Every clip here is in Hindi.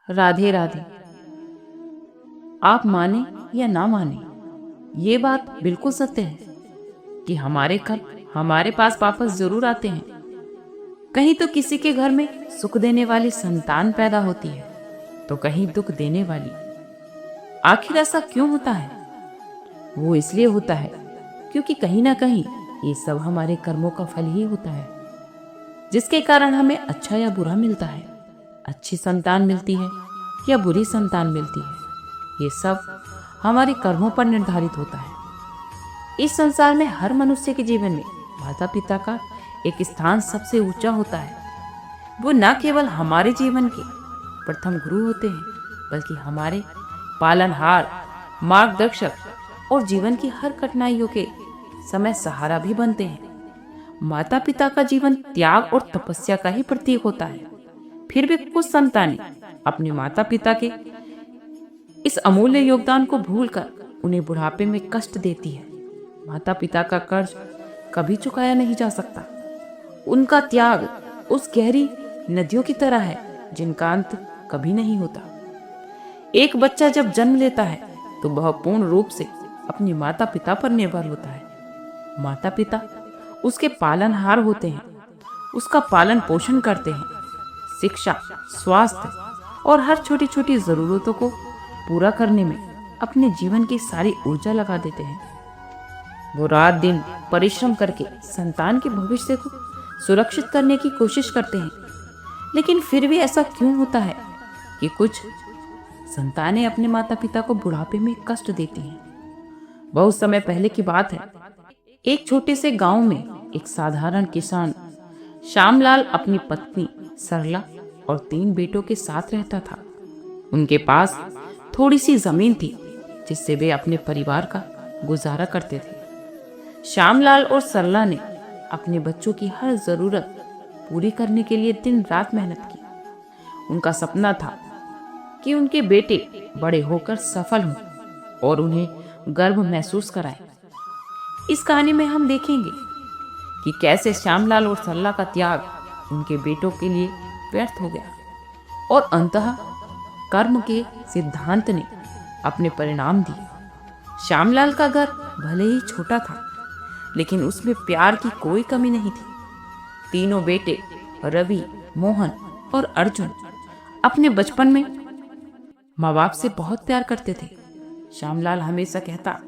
राधे राधे। आप माने या ना माने, ये बात बिल्कुल सत्य है कि हमारे कर्म हमारे पास वापस जरूर आते हैं। कहीं तो किसी के घर में सुख देने वाली संतान पैदा होती है, तो कहीं दुख देने वाली। आखिर ऐसा क्यों होता है? वो इसलिए होता है क्योंकि कहीं ना कहीं ये सब हमारे कर्मों का फल ही होता है, जिसके कारण हमें अच्छा या बुरा मिलता है। अच्छी संतान मिलती है या बुरी संतान मिलती है, ये सब हमारे कर्मों पर निर्धारित होता है। इस संसार में हर मनुष्य के जीवन में माता पिता का एक स्थान सबसे ऊंचा होता है। वो न केवल हमारे जीवन के प्रथम गुरु होते हैं, बल्कि हमारे पालनहार, मार्गदर्शक और जीवन की हर कठिनाइयों के समय सहारा भी बनते हैं। माता पिता का जीवन त्याग और तपस्या का ही प्रतीक होता है। फिर भी कुछ संतानें अपने माता पिता के इस अमूल्य योगदान को भूलकर उन्हें बुढ़ापे में कष्ट देती है। माता पिता का कर्ज कभी चुकाया नहीं जा सकता। उनका त्याग उस गहरी नदियों की तरह है जिनका अंत कभी नहीं होता। एक बच्चा जब जन्म लेता है तो वह पूर्ण रूप से अपने माता पिता पर निर्भर होता है। माता पिता उसके पालनहार होते हैं, उसका पालन पोषण करते हैं, शिक्षा, स्वास्थ्य और हर छोटी छोटी जरूरतों को पूरा करने में अपने जीवन की सारी ऊर्जा लगा देते हैं। वो रात दिन परिश्रम करके संतान के भविष्य को सुरक्षित करने की कोशिश करते हैं। लेकिन फिर भी ऐसा क्यों होता है कि कुछ संतानें अपने माता पिता को बुढ़ापे में कष्ट देती हैं? बहुत समय पहले की बात है। एक छोटे से गांव में एक साधारण किसान श्यामलाल अपनी पत्नी सरला और 3 बेटों के साथ रहता था। उनके पास थोड़ी सी जमीन थी जिससे वे अपने परिवार का गुजारा करते थे। श्यामलाल और सरला ने अपने बच्चों की हर जरूरत पूरी करने के लिए दिन रात मेहनत की। उनका सपना था कि उनके बेटे बड़े होकर सफल हों और उन्हें गर्व महसूस कराएं। इस कहानी में हम देखेंगे कि कैसे श्यामलाल और सरला का त्याग उनके बेटों के लिए व्यर्थ हो गया और अंततः कर्म के सिद्धांत ने अपने परिणाम दिए। श्यामलाल का घर भले ही छोटा था, लेकिन उसमें प्यार की कोई कमी नहीं थी। तीनों बेटे रवि, मोहन और अर्जुन अपने बचपन में माँ बाप से बहुत प्यार करते थे। श्यामलाल हमेशा कहता,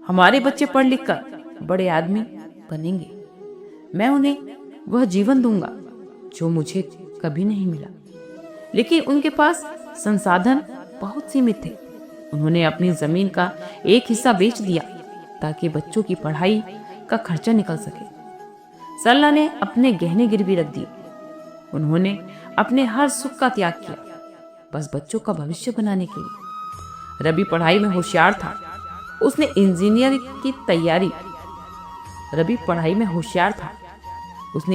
हमारे बच्चे पढ़ लिख कर बड़े आदमी बनेंगे। मैं उन्हें वह जीवन दूंगा जो मुझे कभी नहीं मिला। लेकिन उनके पास संसाधन बहुत सीमित थे। उन्होंने अपनी जमीन का एक हिस्सा बेच दिया ताकि बच्चों की पढ़ाई का खर्चा निकल सके। सरला ने अपने गहने गिरवी रख दिए। उन्होंने अपने हर सुख का त्याग किया, बस बच्चों का भविष्य बनाने के लिए। रवि पढ़ाई में होशियार था। उसने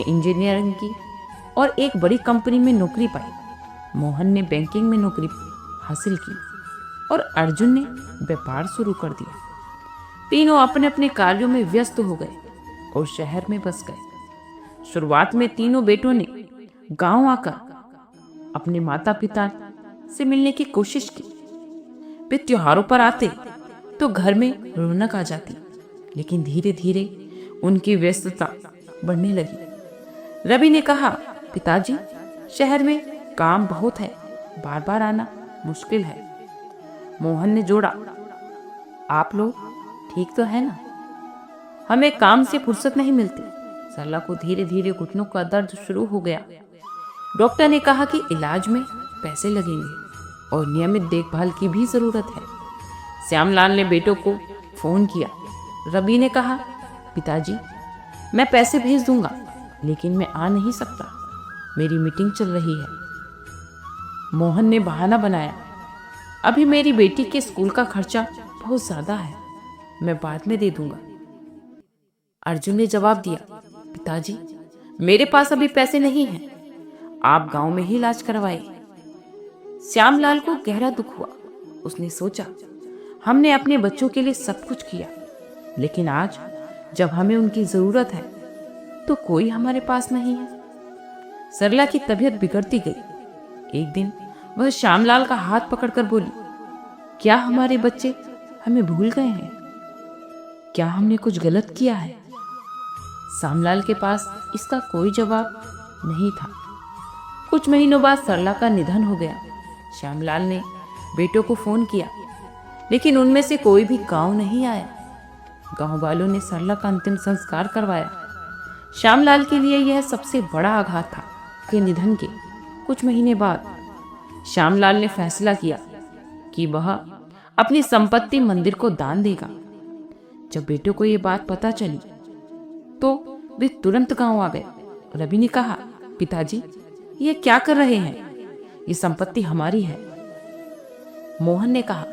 इंजीनियरिंग की और एक बड़ी कंपनी में नौकरी पाई। मोहन ने बैंकिंग में नौकरी हासिल की और अर्जुन ने व्यापार शुरू कर दिया। तीनों अपने अपने कार्यों में व्यस्त हो गए और शहर में बस गए। शुरुआत में तीनों बेटों ने गांव आकर अपने माता पिता से मिलने की कोशिश की। वे त्योहारों पर आते तो घर में रौनक आ जाती, लेकिन धीरे धीरे उनकी व्यस्तता बढ़ने लगी। रवि ने कहा, पिताजी, शहर में काम बहुत है, बार बार आना मुश्किल है। मोहन ने जोड़ा, आप लोग ठीक तो है ना? हमें काम से फुर्सत नहीं मिलती। सरला को धीरे धीरे घुटनों का दर्द शुरू हो गया। डॉक्टर ने कहा कि इलाज में पैसे लगेंगे और नियमित देखभाल की भी जरूरत है। श्यामलाल ने बेटों को फोन किया। रवि ने कहा, पिताजी, मैं पैसे भेज दूंगा, लेकिन मैं आ नहीं सकता, मेरी मीटिंग चल रही है। मोहन ने बहाना बनाया, अभी मेरी बेटी के स्कूल का खर्चा बहुत ज्यादा है, मैं बाद में दे दूंगा। अर्जुन ने जवाब दिया, पिताजी, मेरे पास अभी पैसे नहीं हैं, आप गांव में ही इलाज करवाइए। श्यामलाल को गहरा दुख हुआ। उसने सोचा, हमने अपने बच्चों के लिए सब कुछ किया, लेकिन आज जब हमें उनकी जरूरत है तो कोई हमारे पास नहीं है। सरला की तबीयत बिगड़ती गई। एक दिन वह श्यामलाल का हाथ पकड़कर बोली, क्या हमारे बच्चे हमें भूल गए हैं? क्या हमने कुछ गलत किया है? श्यामलाल के पास इसका कोई जवाब नहीं था। कुछ महीनों बाद सरला का निधन हो गया। श्यामलाल ने बेटों को फोन किया, लेकिन उनमें से कोई भी गांव नहीं आया। गांव वालों ने सरला का अंतिम संस्कार करवाया। श्यामलाल के लिए यह सबसे बड़ा आघात था कि निधन के कुछ महीने बाद श्यामलाल ने फैसला किया कि वह अपनी संपत्ति मंदिर को दान देगा। जब बेटों को यह बात पता चली तो वे तुरंत गांव आ गए। रवि ने कहा, पिताजी ये क्या कर रहे हैं? ये संपत्ति हमारी है। मोहन ने कहा,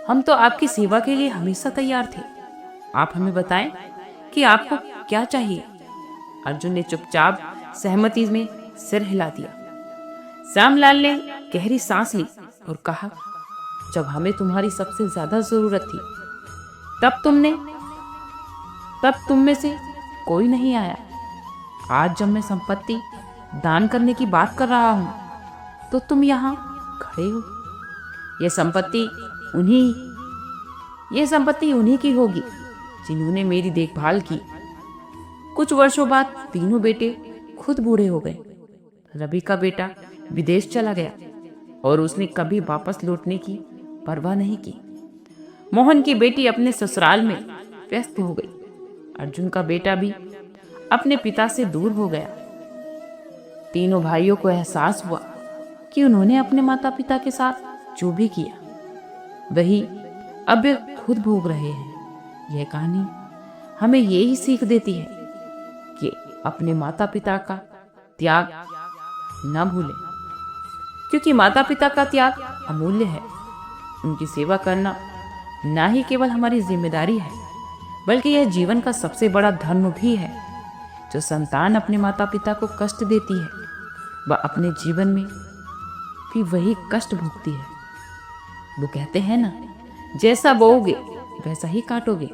हम तो आपकी सेवा के लिए हमेशा तैयार थे। आप हमें बताएं कि आपको क्या चाहिए। अर्जुन ने चुपचाप सहमति में सिर हिला दिया। श्यामलाल ने गहरी सांस ली और कहा, जब हमें तुम्हारी सबसे ज्यादा जरूरत थी तब तुम में से कोई नहीं आया। आज जब मैं संपत्ति दान करने की बात कर रहा हूं तो तुम यहाँ खड़े हो। यह संपत्ति उन्हीं की होगी जिन्होंने मेरी देखभाल की। कुछ वर्षों बाद तीनों बेटे खुद बूढ़े हो गए। रवि का बेटा विदेश चला गया और उसने कभी वापस लौटने की परवाह नहीं की। मोहन की बेटी अपने ससुराल में व्यस्त हो गई। अर्जुन का बेटा भी अपने पिता से दूर हो गया। तीनों भाइयों को एहसास हुआ कि उन्होंने अपने माता पिता के साथ जो भी किया वही अब वे खुद भोग रहे हैं। यह कहानी हमें यही सीख देती है कि अपने माता पिता का त्याग न भूलें, क्योंकि माता पिता का त्याग अमूल्य है। उनकी सेवा करना ना ही केवल हमारी जिम्मेदारी है, बल्कि यह जीवन का सबसे बड़ा धर्म भी है। जो संतान अपने माता पिता को कष्ट देती है वह अपने जीवन में भी वही कष्ट भोगती है। वो कहते हैं ना, जैसा बोओगे वैसा ही काटोगे।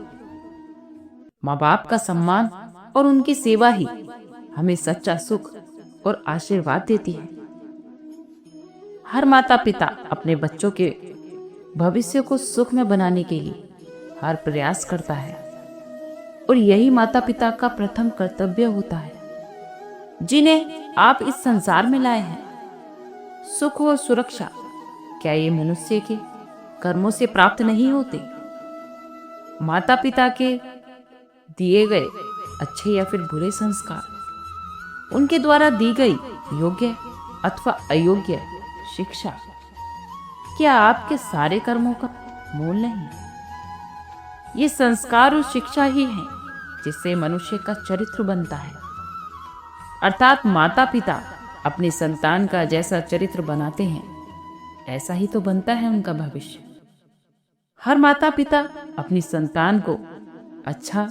माँ बाप का सम्मान और उनकी सेवा ही हमें सच्चा सुख और आशीर्वाद देती है। हर माता पिता अपने बच्चों के भविष्य को सुख में बनाने के लिए हर प्रयास करता है, और यही माता पिता का प्रथम कर्तव्य होता है, जिन्हें आप इस संसार में लाए हैं। सुख और सुरक्षा क्या ये मनुष्य के कर्मों से प्राप्त नहीं होते? माता पिता के दिए गए अच्छे या फिर बुरे संस्कार, उनके द्वारा दी गई योग्य अथवा अयोग्य शिक्षा, क्या आपके सारे कर्मों का मूल नहीं? ये संस्कार और शिक्षा ही है जिससे मनुष्य का चरित्र बनता है। अर्थात माता पिता अपनी संतान का जैसा चरित्र बनाते हैं, ऐसा ही तो बनता है उनका भविष्य। हर माता पिता अपनी संतान को अच्छा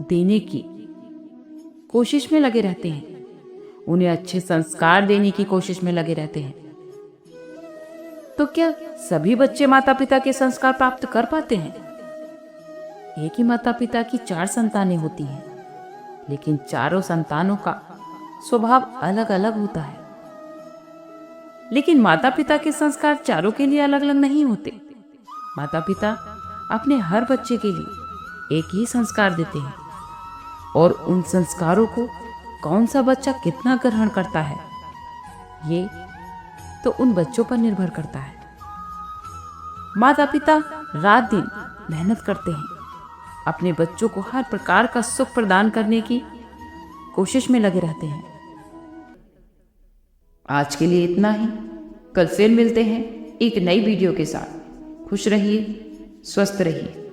देने की कोशिश में लगे रहते हैं, उन्हें अच्छे संस्कार देने की कोशिश में लगे रहते हैं। तो क्या सभी बच्चे माता पिता के संस्कार प्राप्त कर पाते हैं? एक ही माता पिता की 4 संतानें होती हैं, लेकिन चारों संतानों का स्वभाव अलग अलग होता है। लेकिन माता पिता के संस्कार चारों के लिए अलग अलग नहीं होते। माता पिता अपने हर बच्चे के लिए एक ही संस्कार देते हैं, और उन संस्कारों को कौन सा बच्चा कितना ग्रहण करता है, ये तो उन बच्चों पर निर्भर करता है। माता पिता रात दिन मेहनत करते हैं, अपने बच्चों को हर प्रकार का सुख प्रदान करने की कोशिश में लगे रहते हैं। आज के लिए इतना ही। कल फिर मिलते हैं एक नई वीडियो के साथ। खुश रहिए, स्वस्थ रहिए।